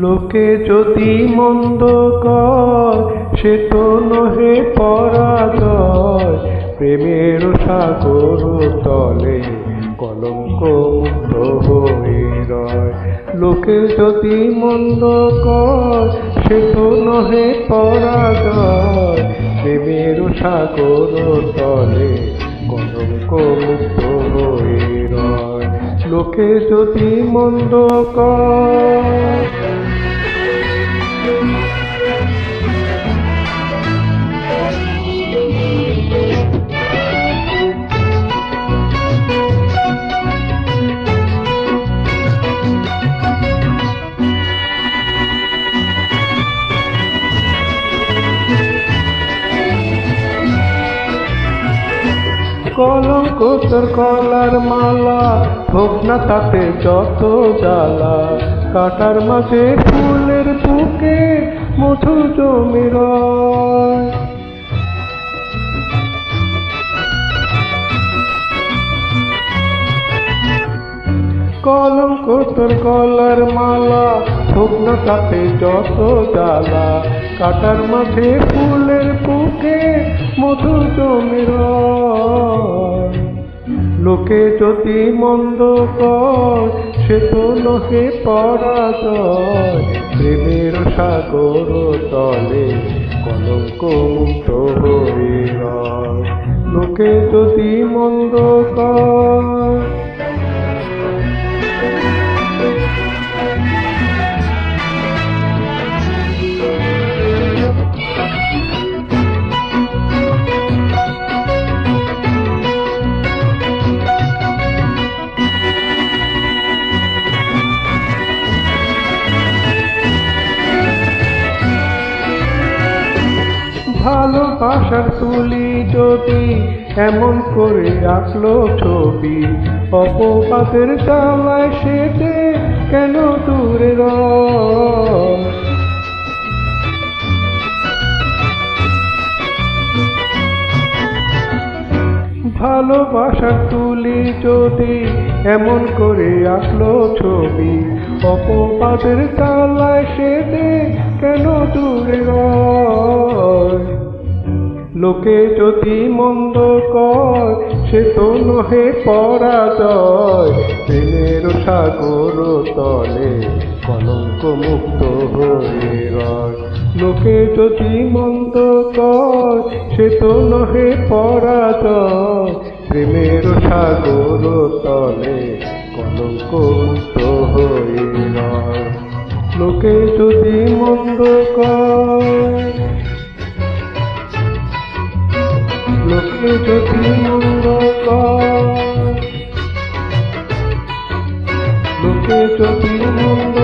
লোকে যদি মন্দ কয় সে তো নহে পরাজয়, প্রেমের সাগর তলে কলঙ্ক মুক্ত হয়ে রয়। লোকে যদি মন্দ কয় সে তো নহে পরাজয়, প্রেমের সাগর তলে কলঙ্ক মুক্ত হয়ে রয়। লোকে যদি মন্দ কয় কলঙ্ক তোর গলার মালা, হোক না তাতে যত জ্বালা, কাটার মাঝে ফুলের বুকে মধু জমে রয়। কলঙ্ক তোর গলার মালা, হোক না তাতে যত জ্বালা, কাটার মাঝে ফুলের বুকে মধু জমে রয়। লোকে যদি মন্দ কয় সে তো নহে পরাজয়, প্রেমের সাগর তলে কলঙ্ক মুক্ত হয়ে রয়। লোকে যদি মন্দ কয় ভালোবাসার তুলি যদি এমন করে আঁকলো ছবি, অপবাদের জ্বালায় সেটে কেন দূরে রয়। ভালোবাসার তুলি যদি এমন করে আঁকলো ছবি, অপবাদের জ্বালায় সেটে কেন দূরে রয়। লোকে যদি মন্দ কয় সে তো নহে পরাজয়, প্রেমের সাগর তলে কলঙ্ক মুক্ত হয়ে রয়। লোকে যদি মন্দ কয় সে তো নহে পরাজয়, প্রেমের সাগর তলে কলঙ্ক মুক্ত হয়ে রয়। লোকে যদি মন্দ কয়, লোকে যদি মন্দ কয়, লোকে যদি মন্দ